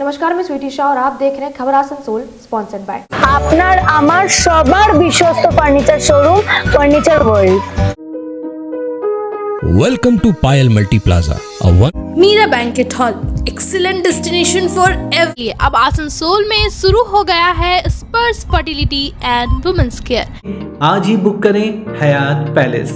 नमस्कार, मैं स्वीटी शाह और आप देख रहे हैं खबर आसनसोल, स्पॉन्सर्ड बाय আপনার আমার সবার বিশ্বস্ত furniture showroom furniture world. Welcome to Payal Multi Plaza, a one Meera banquet hall, excellent destination for every. अब आसनसोल में शुरू हो गया है स्पर्श फर्टिलिटी एंड वुमेन्स केयर। आज ही बुक करें हयात पैलेस।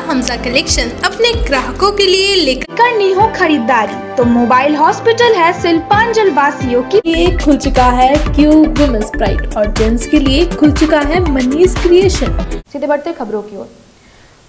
हमजा कलेक्शन अपने ग्राहकों के लिए लेकर करनी हो खरीदारी तो मोबाइल हॉस्पिटल है शिल्पांचल वासियों के लिए खुल चुका है क्यूब वुमेन्स प्राइड और जेंट्स के लिए खुल चुका है मनीष क्रिएशन। सीधे बढ़ते खबरों की ओर।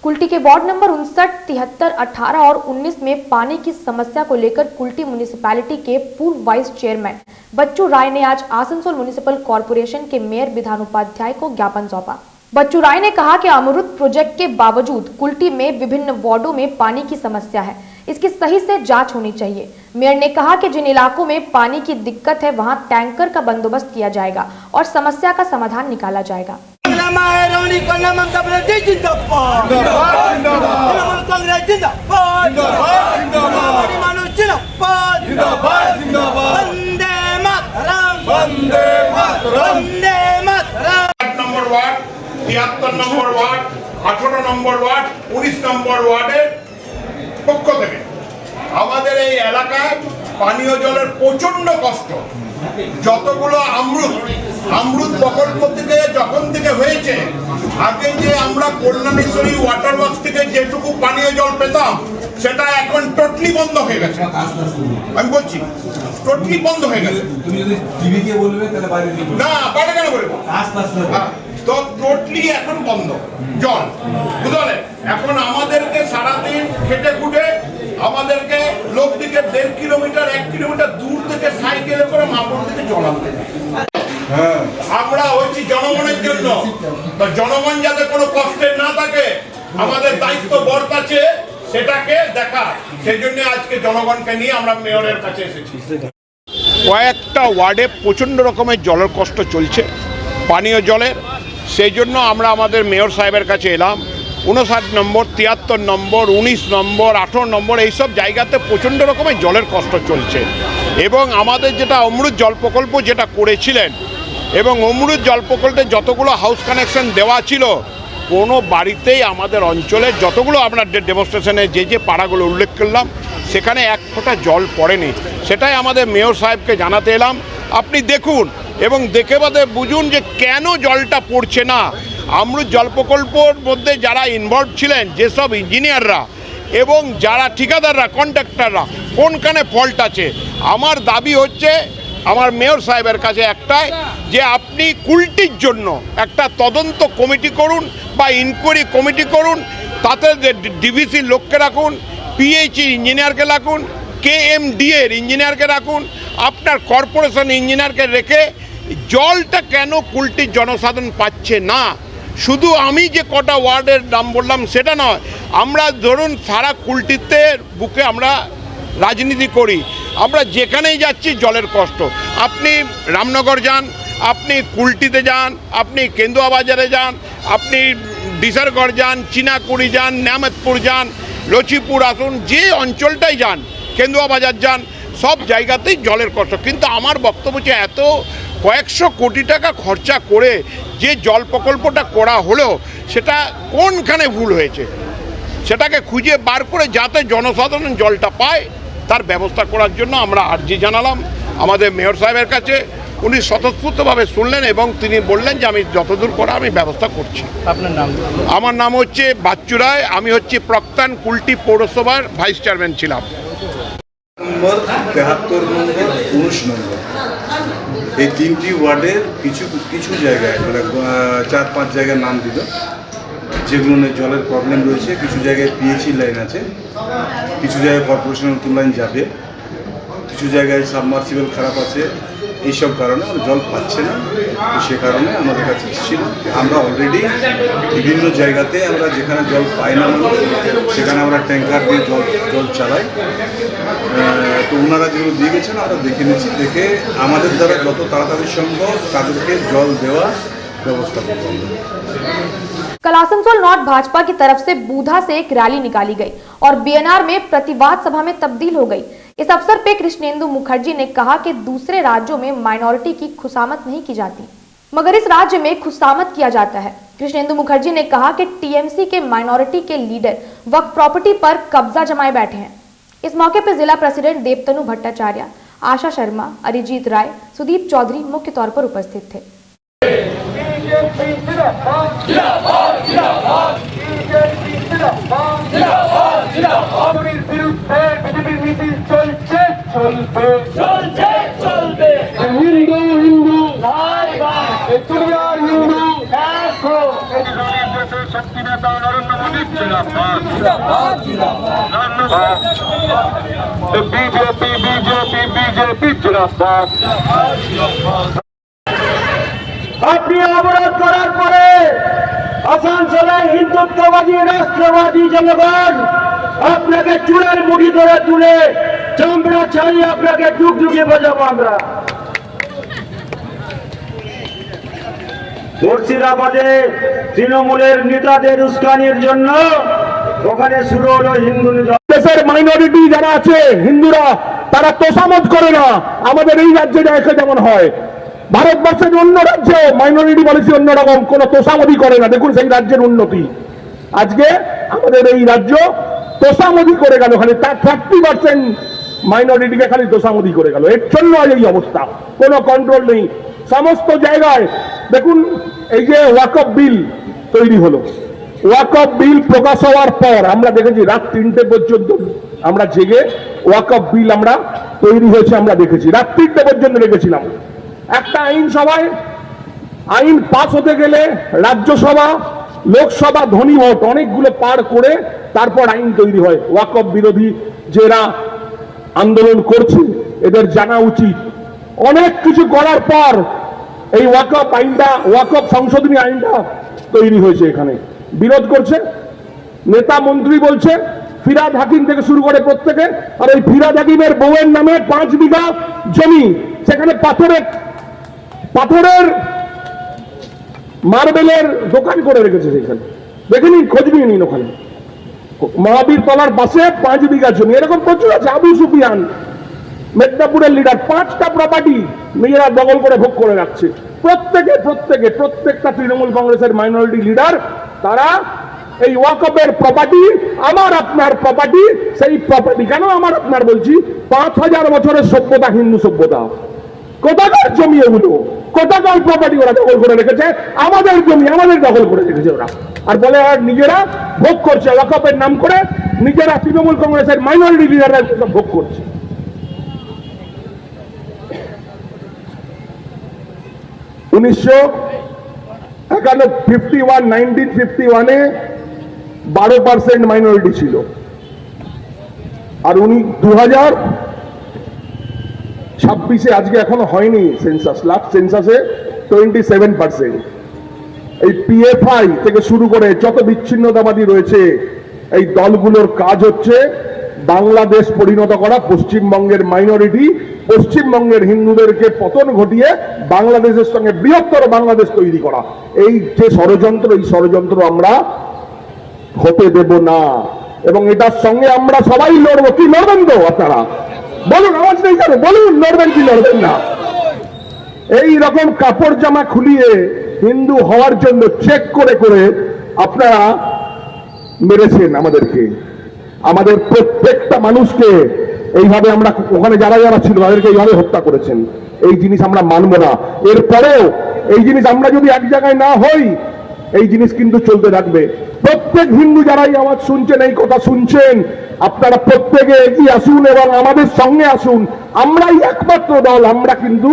कुल्टी के वार्ड नंबर 59, 73, 18 और 19 में पानी की समस्या को लेकर कुल्टी म्युनिसिपैलिटी के पूर्व वाइस चेयरमैन बच्चू राय ने आज आसनसोल म्युनिसिपल कॉर्पोरेशन के मेयर विधान उपाध्याय को ज्ञापन सौंपा। बच्चू राय ने कहा कि अमृत प्रोजेक्ट के बावजूद कुल्टी में विभिन्न वार्डों में पानी की समस्या है, इसकी सही से जांच होनी चाहिए। मेयर ने कहा कि जिन इलाकों में पानी की दिक्कत है वहां टैंकर का बंदोबस्त किया जाएगा और समस्या का समाधान निकाला जाएगा। নম্বর ওয়ার্ড, 73 নম্বর ওয়ার্ড, 18 নম্বর ওয়ার্ড, 19 নম্বর ওয়ার্ডের পক্ষ থেকে আমাদের এই এলাকায় পানীয় জলের প্রচন্ড কষ্ট। যতগুলো অমৃত প্রকল্প থেকে যখন থেকে হয়েছে, আগে যে আমরা কল্যাণেশ্বরী ওয়াটার ওয়ার্কস থেকে যেটুকু পানীয় জল পেতাম সেটা এখন টোটালি বন্ধ হয়ে গেছে। আমি বলছি টোটালি বন্ধ হয়ে গেছে। তুমি যদি টিভি কে বলবে তাহলে বাইরে দিয়ে বলবে না, বাইরে কেন বলবো? আস্তে আস্তে তো টোটালি এখন বন্ধ জল, বুঝলে? এখন আমাদেরকে সারাদিন খেটে খুটে আমাদেরকে লোক দিকে 1.5 কিলোমিটার 1 কিলোমিটার দূর থেকে সাইকেলে করে মাপুর থেকে জল আনতে আমরা হচ্ছি জনগণের জন্য। তো জনগণ যাতে কোনো কষ্টে না থাকে, আমাদের দায়িত্ব বর্ত আছে সেটাকে দেখা। সেই জন্য আজকে জনগণকে নিয়ে আমরা মেয়রের কাছে এসেছি। কয়েকটা ওয়ার্ডে প্রচণ্ড রকমের জলের কষ্ট চলছে পানীয় জলের। সেই জন্য আমরা আমাদের মেয়র সাহেবের কাছে এলাম। 59 নম্বর, 73 নম্বর, 19 নম্বর, 18 নম্বর এইসব জায়গাতে প্রচণ্ড রকমের জলের কষ্ট চলছে এবং আমাদের যেটা অমৃত জল প্রকল্প যেটা করেছিলেন এবং অমৃত জল প্রকল্পে যতগুলো হাউস কানেকশন দেওয়া ছিল, কোনো বাড়িতেই আমাদের অঞ্চলে যতগুলো আপনার ডেমনস্ট্রেশনে যে পাড়াগুলো উল্লেখ করলাম সেখানে এক ফোঁটা জল পড়েনি। সেটাই আমাদের মেয়র সাহেবকে জানাতে এলাম। আপনি দেখুন এবং দেখে বাদে বুঝুন যে কেন জলটা পড়ছে না। অমৃত জল প্রকল্পর মধ্যে যারা ইনভলভ ছিলেন, যেসব ইঞ্জিনিয়াররা এবং যারা ঠিকাদাররা, কন্ট্রাক্টররা, কোনখানে ফল্ট আছে। আমার দাবি হচ্ছে আমার মেয়র সাহেবের কাছে একটাই, যে আপনি কুল্টির জন্য একটা তদন্ত কমিটি করুন বা ইনকোয়ারি কমিটি করুন, তাতে ডিভিসির লোককে রাখুন, পিএইচই ইঞ্জিনিয়ারকে রাখুন, কেএমডি এর ইঞ্জিনিয়ারকে রাখুন, আপনার কর্পোরেশন ইঞ্জিনিয়ারকে রেখে জলটা কেন কুল্টির জনসাধারণ পাচ্ছে না। শুধু আমি যে কটা ওয়ার্ডের নাম বললাম সেটা নয়, আমরা ধরুন সারা কুল্টিতে বুকে আমরা রাজনীতি করি, আমরা যেখানেই যাচ্ছি জলের কষ্ট। আপনি রামনগর যান, আপনি কুল্টিতে যান, আপনি কেন্দুয়া বাজারে যান, আপনি ডিসারগড় যান, চিনাকুড়ি যান, নেয়ামতপুর যান, লচিপুর আসুন, যে অঞ্চলটাই যান, কেন্দুয়া বাজার যান, সব জায়গাতেই জলের কষ্ট। কিন্তু আমার বক্তব্য হচ্ছে এত কয়েকশো কোটি টাকা খরচা করে যে জল প্রকল্পটা করা হলো সেটা কোনখানে ভুল হয়েছে সেটাকে খুঁজে বার করে যাতে জনসাধারণ জলটা পায় তার ব্যবস্থা করার জন্য আমরা আর্জি জানালাম আমাদের মেয়র সাহেবের কাছে। উনি স্বতঃস্ফূর্তভাবে শুনলেন এবং তিনি বললেন যে আমি যতদূর করা আমি ব্যবস্থা করছি। আপনার নাম? আমার নাম হচ্ছে বাচ্চু রায়, আমি হচ্ছে প্রাক্তন কুল্টি পৌরসভার ভাইস চেয়ারম্যান ছিলাম। নম্বর 73 নম্বর, 19 নম্বর এই তিনটি ওয়ার্ডের কিছু জায়গায় মানে 4-5 জায়গার নাম দিল যেগুলো জলের প্রবলেম রয়েছে। কিছু জায়গায় পিএইচই লাইন আছে, কিছু জায়গায় কর্পোরেশনের নতুন লাইন যাবে, কিছু জায়গায় সাবমার্সিবল খারাপ আছে। এইসব কারণে আমরা জল পাচ্ছে না। তো সে কারণে আমাদের কাছে এসেছিল। আমরা অলরেডি বিভিন্ন জায়গাতে আমরা যেখানে জল পাই না সেখানে আমরা ট্যাঙ্কার দিয়ে জল চালাই। তো ওনারা যেগুলো দিয়ে গেছেন আমরা দেখে নিয়েছি, দেখে আমাদের দ্বারা যত তাড়াতাড়ি সম্ভব তাদেরকে জল দেওয়া व्यवस्था करते हैं। कल आसनसोल नॉर्थ भाजपा की तरफ से बूधा से एक रैली निकाली गई और बीएनआर में प्रतिवाद सभा में तब्दील हो गई। इस अवसर पे कृष्णेंदु मुखर्जी ने कहा कि दूसरे राज्यों में माइनॉरिटी की खुशामद नहीं की जाती, मगर इस राज्य में खुशामद किया जाता है। कृष्णेंदु मुखर्जी ने कहा कि टीएमसी के माइनॉरिटी के लीडर वक्फ प्रॉपर्टी पर कब्जा जमाए बैठे हैं। इस मौके पर जिला प्रेसिडेंट देवतनु भट्टाचार्य, आशा शर्मा, अरिजीत राय, सुदीप चौधरी मुख्य तौर पर उपस्थित थे। আপনি অবরোধ করার পরে আসানসোলের হিন্দুত্ববাদী রাষ্ট্রবাদী জনগণ আপনাকে চুলের মুঠি ধরে তুলে চামড়া ছাড়িয়ে আপনাকে ডুগডুগি বাজাবো আমরা। মুর্শিদাবাদে তৃণমূলের নেতাদের উস্কানির জন্য ওখানে শুরু হলো হিন্দু দেশের মাইনরিটি যারা আছে হিন্দুরা, তারা তোষামত করে না। আমাদের এই রাজ্যে দেখে যেমন হয়, ভারতবর্ষের অন্য রাজ্যে মাইনরিটি পলিসি অন্যরকম, কোন তোষামতি করে না। দেখুন সেই রাজ্যের উন্নতি। আজকে আমাদের এই রাজ্য তোষামতি করে গেল, খালি তার 30% মাইনরিটিকে খালি তোষামতি করে গেল। এর জন্য আজ এই অবস্থা, কোনো কন্ট্রোল নেই সমস্ত জায়গায়। দেখুন এই যে ওয়াকফ বিল তৈরি হলো, ওয়াকফ বিল প্রকাশ হওয়ার পর আমরা দেখেছি রাত 3টে পর্যন্ত আমরা জেগে ওয়াকফ বিল আমরা তৈরি হয়েছে আমরা দেখেছি, রাত 3টে পর্যন্ত রেখেছিলাম। একটা আইনসভায় আইন পাস হতে গেলে রাজ্যসভা, লোকসভা, ধ্বনি ভোট অনেকগুলো পার করে তারপর আইন তৈরি হয়। ওয়াকফ বিরোধী যারা আন্দোলন করছে এদের জানা উচিত, অনেক কিছু করার পর এই ওয়াকফ আইনটা, ওয়াকফ সংশোধনী আইনটা তৈরি হয়েছে। এখানে বিরোধ করছে নেতা মন্ত্রী, বলছে ফিরাদ হাকিম থেকে শুরু করে প্রত্যেকে। আর ওই ফিরাদ হাকিমের বউয়ের নামে 5 বিঘা জমি, সেখানে পাথরের মার্বেলের দোকান করে রেখেছে। সেখানে দেখে নিন, খোঁজ নিয়ে নিন, ওখানে মহাবীর তলার পাশে 5 বিঘা জমি, এরকম প্রচুর আছে। আবু সুফিয়ান মেদিনীপুরের লিডার, 5টা প্রপার্টি নিজেরা দখল করে ভোগ করে রাখছে। প্রত্যেকটা তৃণমূল কংগ্রেসের মাইনরিটি লিডার, তারা এই ওয়াকফের প্রপার্টি আমার আপনার প্রপার্টি, সেই প্রপার্টি কেন আমার আপনার বলছি, 5000 বছরের সভ্যতা, হিন্দু সভ্যতা, কোথাকার জমি এগুলো, কোথাকার প্রপার্টি ওরা দখল করে রেখেছে, আমাদের জমি আমাদের দখল করে রেখেছে ওরা। আর বলে আর নিজেরা ভোগ করছে, ওয়াকফের নাম করে নিজেরা তৃণমূল কংগ্রেসের মাইনরিটি লিডাররা ভোগ করছে। 1951-এ 12% মাইনরিটি ছিল, আর উনি 2026-এ, আজকে এখনো হয়নি সেন্সাস, লাস্ট সেন্সাসে 27%। এই পিএফআই থেকে শুরু করে যত বিচ্ছিন্নতাবাদী রয়েছে এই দলগুলোর কাজ হচ্ছে বাংলাদেশ পরিণত করা পশ্চিমবঙ্গের মাইনরিটি, পশ্চিমবঙ্গের হিন্দুদেরকে পতন ঘটিয়ে বাংলাদেশের সঙ্গে বৃহত্তর বাংলাদেশ তৈরি করা। এই যে ষড়যন্ত্র, এই ষড়যন্ত্র আমরা হতে দেব না, এবং এটার সঙ্গে আমরা সবাই লড়বো। কি লড়বেন তো আপনারা বলুন, আওয়াজ নেই কেন, বলুন লড়বেন কি লড়বেন না। এই রকম কাপড় জামা খুলিয়ে হিন্দু হওয়ার জন্য চেক করে করে আপনারা মেরেছেন আমাদেরকে, আমাদের প্রত্যেকটা মানুষকে এইভাবে আমরা, ওখানে যারা যারা ছিল তাদেরকে এইভাবে হত্যা করেছেন। এই জিনিস আমরা মানব না। এরপরেও এই জিনিস আমরা যদি এক জায়গায় না হই, এই জিনিস কিন্তু চলতে থাকবে। প্রত্যেক হিন্দু যারা এই আওয়াজ শুনছেন, এই কথা শুনছেন, আপনারা প্রত্যেকে এগিয়ে আসুন এবং আমাদের সঙ্গে আসুন। আমরাই একমাত্র দল, আমরা কিন্তু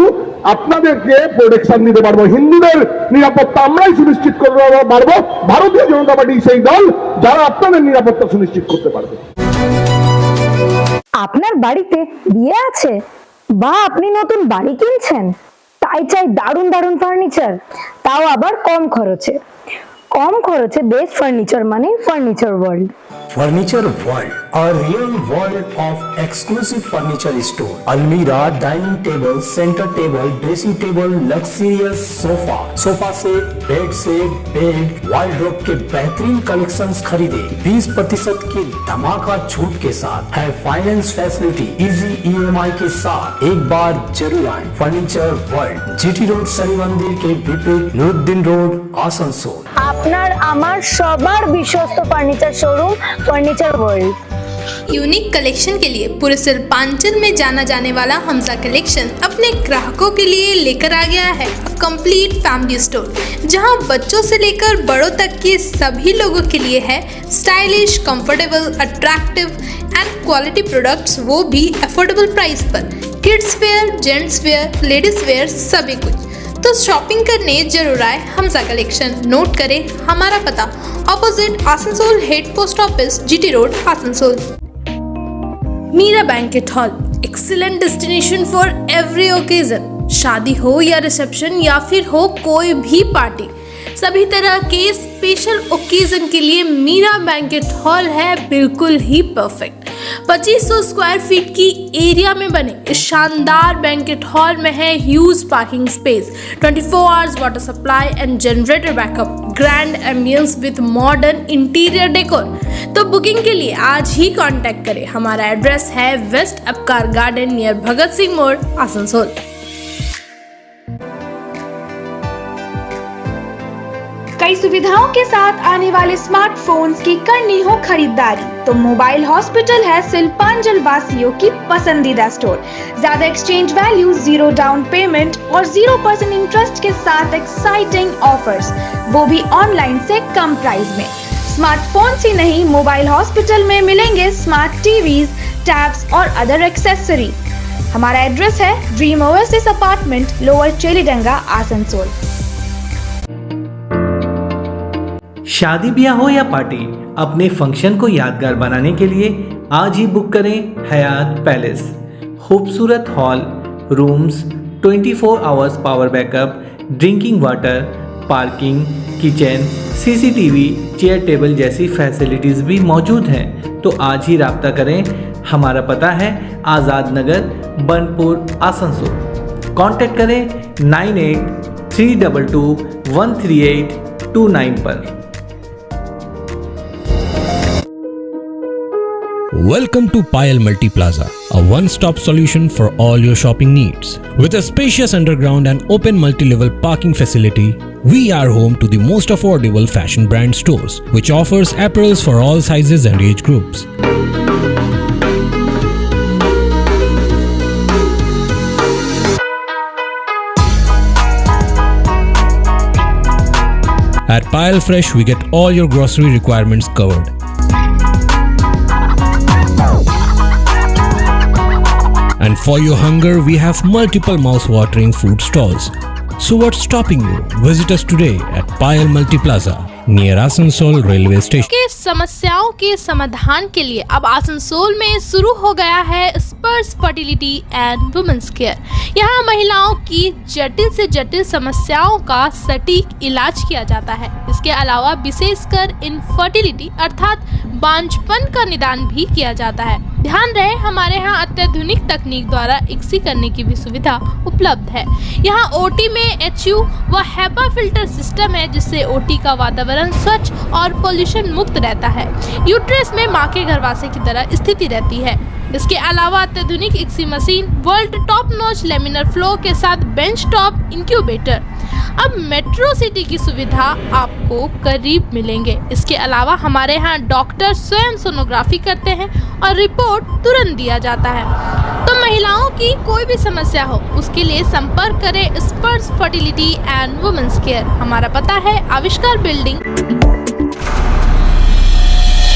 আপনাদেরকে প্রোটেকশন দিতে পারবো, হিন্দুদের নিরাপত্তা আমরাই সুনিশ্চিত করতে পারবো। ভারতীয় জনতা পার্টি সেই দল যারা আপনাদের নিরাপত্তা সুনিশ্চিত করতে পারবে। আপনার বাড়িতে বিয়ে আছে বা আপনি নতুন বাড়ি কিনছেন, তাই চাই দারুণ দারুণ ফার্নিচার, তাও আবার কম খরচে। কম খরচে বেস্ট ফার্নিচার মানে furniture world. Furniture World, a real world of exclusive furniture store. Almira, dining table, center table, dressing table, luxurious sofa set, bed, wardrobe के बेहतरीन कलेक्शंस खरीदे 20% की धमाका छूट के साथ है फाइनेंस फैसिलिटी इजी EMI के साथ। एक बार जरूर आए furniture world, GT road Shani मंदिर के विपरीत नुरुद्दीन रोड आसनसोल। আপনার আমার সবার বিশ্বস্ত furniture showroom furniture world. Unique collection के लिए पूरे सिलपांचल में जाना जाने वाला हमजा कलेक्शन अपने ग्राहकों के लिए लेकर आ गया है कंप्लीट फैमिली स्टोर, जहां बच्चों से लेकर बड़ों तक के सभी लोगों के लिए है stylish, comfortable, attractive and quality products, वो भी अफोर्डेबल प्राइस पर। Kids where, gents wear, ladies wear, सभी कुछ। तो शॉपिंग करने जरूर आए हमजा कलेक्शन। नोट करें हमारा पता, opposite Asansol head post office, GT road Asansol. Meera banquet hall, excellent destination for every occasion. शादी हो या रिसेप्शन या फिर हो कोई भी पार्टी, सभी तरह के स्पेशल ओकेजन के लिए मीरा बैंकेट हॉल है बिल्कुल ही परफेक्ट। 2500 स्क्वायर फीट की एरिया में बने इस शानदार बैंकेट हॉल में है huge parking space, 24 hours water supply and generator backup, grand ambience with modern interior decor. तो बुकिंग के लिए आज ही कांटेक्ट करें। हमारा एड्रेस है waste अपकार garden near Bhagat Singh मोड़, आसनसोल। कई सुविधाओं के साथ आने वाले स्मार्टफोन्स की करनी हो खरीदारी तो मोबाइल हॉस्पिटल है सिलपांचल वासियों की पसंदीदा स्टोर। ज्यादा एक्सचेंज वैल्यू, 0 डाउन पेमेंट और 0% इंटरेस्ट के साथ एक्साइटिंग ऑफर्स, वो भी ऑनलाइन से कम प्राइस में। स्मार्टफोन्स ही नहीं, मोबाइल हॉस्पिटल में मिलेंगे स्मार्ट टीवीज, टैब्स और अदर एक्सेसरी। हमारा एड्रेस है dream oasis apartment, lower Chelidanga, Asansol. शादी ब्याह हो या पार्टी, अपने फंक्शन को यादगार बनाने के लिए आज ही बुक करें हयात पैलेस। खूबसूरत hall, rooms, 24 hours power backup, drinking water, parking, kitchen, CCTV, chair table जैसी फैसिलिटीज़ भी मौजूद हैं। तो आज ही राब्ता करें। हमारा पता है आज़ाद नगर, बनपुर, आसनसोल। कॉन्टैक्ट करें 9832213829 पर। Welcome to Payal Multi Plaza, a one-stop solution for all your shopping needs. With a spacious underground and open multi-level parking facility, we are home to the most affordable fashion brand stores, which offers apparels for all sizes and age groups. At Payal Fresh, we get all your grocery requirements covered. And for your hunger, we have multiple mouth-watering food stalls. So what's stopping you? Visit us today at Payal Multi Plaza near Asansol Railway Station. के समस्याओं के समाधान के लिए अब आसनसोल में शुरू हो गया है स्पर्श फर्टिलिटी एंड वुमेन्स केयर। यहाँ महिलाओं की जटिल से जटिल समस्याओं का सटीक इलाज किया जाता है। इसके अलावा विशेषकर इनफर्टिलिटी अर्थात बांझपन का निदान भी किया जाता है। ध्यान रहे हमारे यहाँ अत्याधुनिक तकनीक द्वारा इक्सी करने की भी सुविधा उपलब्ध है। यहाँ ओटी में HU व HEPA फिल्टर सिस्टम है, जिससे ओटी का वातावरण स्वच्छ और पोल्यूशन मुक्त रहता है। यूट्रस में माँ के गर्भाशय की तरह स्थिति रहती है। इसके अलावा अत्याधुनिक ICSI machine, world top notch laminar flow के साथ बेंच टॉप इंक्यूबेटर। अब मेट्रो सिटी की सुविधा आपको करीब मिलेंगे। इसके अलावा हमारे यहाँ डॉक्टर स्वयं सोनोग्राफी करते हैं और रिपोर्ट तुरंत दिया जाता है। तो महिलाओं की कोई भी समस्या हो, उसके लिए संपर्क करें स्पर्श फर्टिलिटी एंड वुमेन्स केयर। हमारा पता है Avishkar building,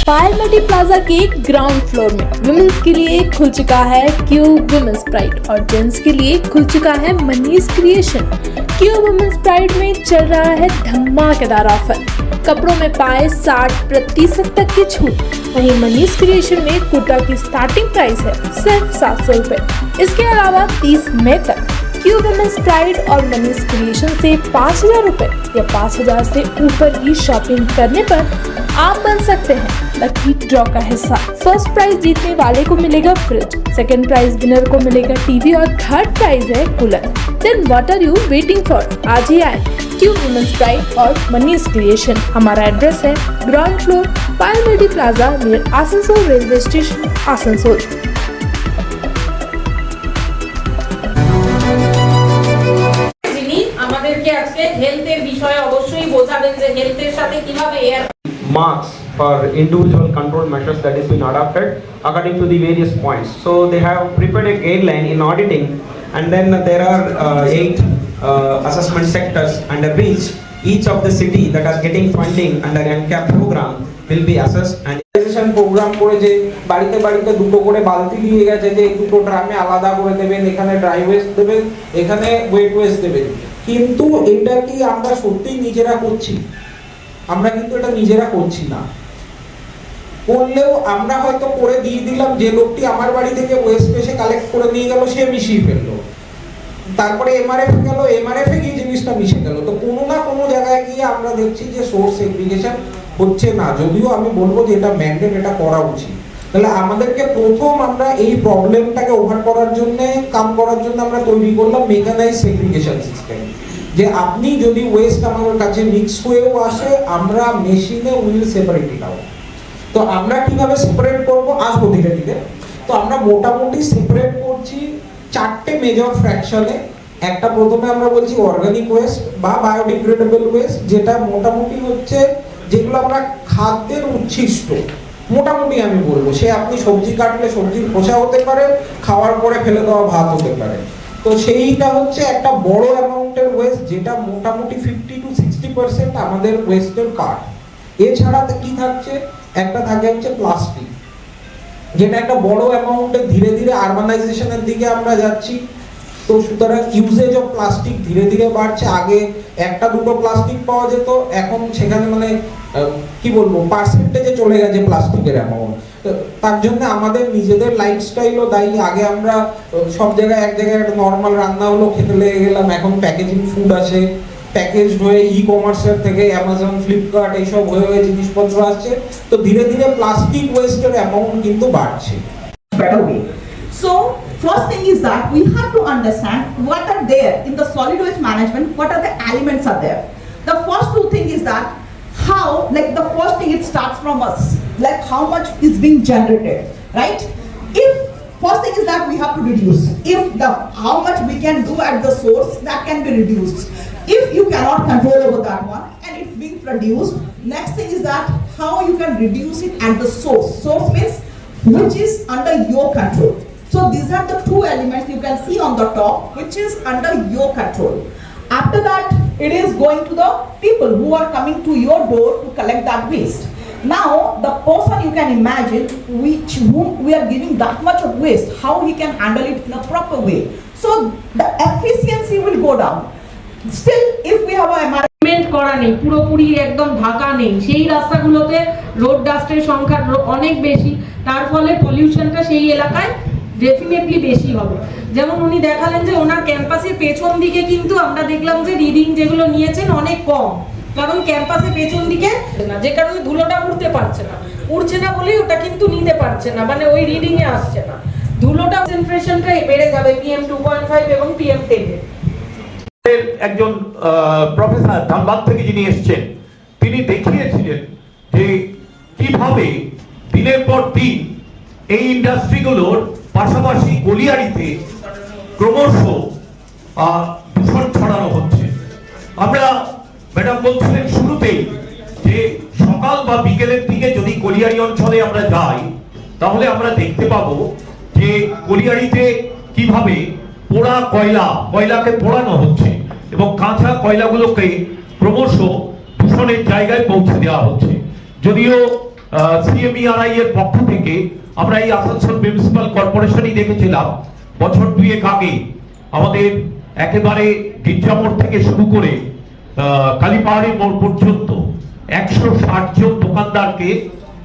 Payal multi Plaza के ग्राउंड फ्लोर में वुमेन्स के लिए खुल चुका है क्यूब वुमेन्स प्राइड और जेंट्स के लिए खुल चुका है Manish Creation. Cube Women's Pride में चल रहा है धमाकेदार ऑफर। कपड़ों में पाए 60% तक की छूट। वहीं मनीष क्रिएशन में कुर्ता की स्टार्टिंग प्राइस है सिर्फ 700 रुपए। इसके अलावा 30 मई तक क्यों वुमेन्स प्राइड और मनीष क्रिएशन से 5,000 रुपए या 5,000 से ऊपर की शॉपिंग करने पर आप बन सकते हैं लकी ड्रॉ का हिस्सा। फर्स्ट प्राइज जीतने वाले को मिलेगा फ्रिज, सेकंड प्राइज विनर को मिलेगा टीवी और थर्ड प्राइज है cooler. Then what are you waiting for? आज ही आए क्यों वुमेन्स प्राइड और मनीष क्रिएशन। हमारा एड्रेस है ground floor Payal multi plaza near Asansol railway station, Asansol. আমাদেরকে আজকে হেলথের বিষয়ে অবশ্যই বোঝাবেন যে হেলথের সাথে কিভাবে air marks for individual control measures that is been adopted according to the various points. So they have prepared a guideline in auditing, and then there are 8 assessment sectors under which each of the city that are getting funding under NCAP program will be assessed and programme করে যে বাড়িতে বাড়িতে দুটো করে বালতি দিয়ে গেছে যে এই দুটো ড্রামে আলাদা করে দেবেন, এখানে ড্রাই ওয়েস্ট দেবেন, এখানে ওয়েট ওয়েস্ট দেবেন। কিন্তু এটা কি আমরা সত্যিই নিজেরা করছি? আমরা কিন্তু এটা নিজেরা করছি না। করলেও আমরা হয়তো করে দিয়ে দিলাম, যে লোকটি আমার বাড়ি থেকে ওয়েস্ট এসে কালেক্ট করে নিয়ে গেল সে মিশিয়ে ফেললো, তারপরে এমআরএফ গেল, এমআরএফ এ গিয়ে জিনিসটা মিশে গেল। তো কোনো না কোনো জায়গায় গিয়ে আমরা দেখছি যে সোর্স সেগ্রিগেশন হচ্ছে না, যদিও আমি বলবো যে এটা ম্যান্ডেট, এটা করা উচিত। তাহলে আমাদেরকে প্রথম আমরা এই প্রবলেমটাকে ওভার করার জন্য কাম করার জন্য আমরা তৈরি করলাম মেকানাইজ সেগ্রিগেশন সিস্টেম, যে আপনি যদি ওয়েস্ট আমাদের কাছে মিক্স হয়েও আসে আমরা মেশিনে উইল সেপারেট ইট আউট। তো আমরা কিভাবে সেপারেট করব আসবো ধীরে ধীরে। তো আমরা মোটামুটি সেপারেট করছি 4টে মেজর ফ্র্যাকশনে। একটা প্রথমে আমরা বলছি অর্গানিক ওয়েস্ট বা বায়োডিগ্রেডেবল ওয়েস্ট, যেটা মোটামুটি হচ্ছে যেগুলো আমরা খাদ্যের উচ্ছিষ্ট, মোটামুটি আমি বলবো সে আপনি সবজি কাটলে সবজির খোসা হতে পারে, খাওয়ার পরে ফেলে দেওয়া ভাত হতে পারে। তো সেইটা হচ্ছে একটা বড় অ্যামাউন্টের ওয়েস্ট, যেটা মোটামুটি 50 to 60% আমাদের ওয়েস্টের পার্ট। এছাড়া কি থাকছে, একটা থাকে হচ্ছে প্লাস্টিক, যেটা একটা বড় অ্যামাউন্টে ধীরে ধীরে আরবানাইজেশনের দিকে আমরা যাচ্ছি। তো সুতরাং ইউজেজ অফ প্লাস্টিক ধীরে ধীরে বাড়ছে। আগে একটা দুটো প্লাস্টিক পাওয়া যেত, এখন সেখানে মানে কি বলবো পার্সেন্টেজে চলে গেছে প্লাস্টিকের অ্যামাউন্ট। তার জন্য আমাদের নিজেদের লাইফস্টাইলও দায়ী। আগে আমরা সব জায়গায় এক জায়গায় একটা নর্মাল রান্না হলো খেতে লেগে গেলাম, এখন প্যাকেজিং ফুড আসে, প্যাকেজড হয়ে ই কমার্সের থেকে অ্যামাজন, ফ্লিপকার্ট এইসব হয়ে হয়ে জিনিসপত্র আসছে। তো ধীরে ধীরে প্লাস্টিক ওয়েস্টের অ্যামাউন্ট কিন্তু বাড়ছে। So first thing is that we have to understand what are there in the solid waste management, what are the elements are there. The first two thing is that how, like the first thing it starts from us, like how much is being generated, right? If first thing is that we have to reduce, if the how much we can do at the source, that can be reduced. If you cannot control over that one and it's being produced, next thing is that how you can reduce it at the source. Source means which is under your control. So these are the two elements you can see on the top, which is under your control. After that, it is going to the people who are coming to your door to collect that waste. Now, the person you can imagine whom we are giving that much of waste, how he can handle it in a proper way. So the efficiency will go down. Still, if we have a payment করা নেই, পুরোপুরি একদম ঢাকা নেই, সেই রাস্তাগুলোতে road ডাস্টের সংখ্যা অনেক বেশি, তার ফলে পলিউশনটা সেই এলাকায় ডেফিনেটলি বেশি হবে। যেমন উনি দেখালেন যে ওনার ক্যাম্পাসের পেছন দিকে কিন্তু আমরা দেখলাম যে রিডিং যেগুলো নিয়েছেন অনেক কম, কারণ ক্যাম্পাসের পেছন দিকে না, যে কারণে ধুলোটা উঠতে পারছে না, উঠছে না বলেই ওটা কিন্তু নিতে পারছে না, মানে ওই রিডিং এ আসছে না, ধুলোটা কনসেন্ট্রেশনটা বেড়ে যাবে PM 2.5 এবং PM 10 এর। একজন প্রফেসর ধানবাদ থেকে যিনি এসেছেন, তিনি দেখিয়েছিলেন যে কিভাবে দিনের পর দিন এই ইন্ডাস্ট্রিগুলোর পাশাপাশি গলিয়ারিতে ক্রমশ দূষণ ছড়ানো হচ্ছে। আমরা ম্যাডাম বলছিলেন শুরুতেই যে সকাল বা বিকেলের দিকে যদি গলিয়ারি অঞ্চলে আমরা যাই তাহলে আমরা দেখতে পাবো যে গলিয়ারিতে কিভাবে পোড়া কয়লাকে পোড়ানো হচ্ছে এবং কাঁচা কয়লাগুলোকে ক্রমশ দূষণের জায়গায় পৌঁছে দেওয়া হচ্ছে। যদিও CMERI এর পক্ষ থেকে আমরা এই আসানসোল মিউনিসিপাল কর্পোরেশনই দেখেছিলাম বছর 2 আগে আমাদের একেবারে গির্জামোড় থেকে শুরু করে কালীপাহাড়ি মোড় পর্যন্ত 160 জন দোকানদারকে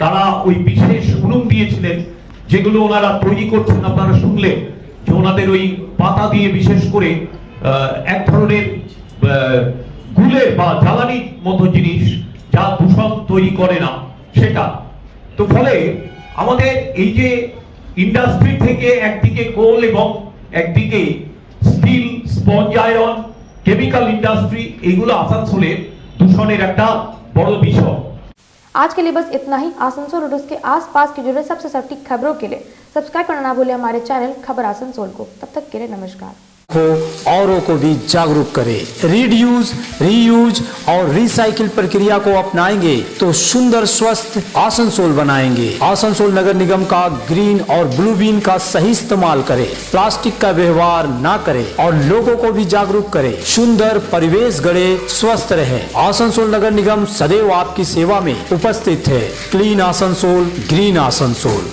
তারা ওই বিশেষ উনুন দিয়েছিলেন, যেগুলো ওনারা তৈরি করছেন। আপনারা শুনলেন যে ওনাদের ওই পাতা দিয়ে বিশেষ করে এক ধরনের গুলের বা জ্বালানির মতো জিনিস যা দূষণ তৈরি করে না সেটা। তো ফলে আমাদের এই যে ইন্ডাস্ট্রি থেকে একদিকে কোল এবং একদিকে steel, sponge iron, chemical industry, এগুলো আসানসোলের দূষণের একটা বড় বিষয়। आज के लिए बस इतना ही। आसनसोल और उसके आसपास की जुड़े सबसे सटीक खबरों के लिए सब्सक्राइब करना ना भूलिए हमारे चैनल खबर आसनसोल को। तब तक के लिए नमस्कार। औरों को भी जागरूक करें। रीड्यूस, रीयूज और रिसाइकिल प्रक्रिया को अपनाएंगे तो सुंदर स्वस्थ आसनसोल बनाएंगे। आसनसोल नगर निगम का ग्रीन और ब्लू बीन का सही इस्तेमाल करें, प्लास्टिक का व्यवहार ना करें और लोगों को भी जागरूक करें। सुंदर परिवेश गढ़े, स्वस्थ रहे। आसनसोल नगर निगम सदैव आपकी सेवा में उपस्थित है। Clean Asansol, green Asansol.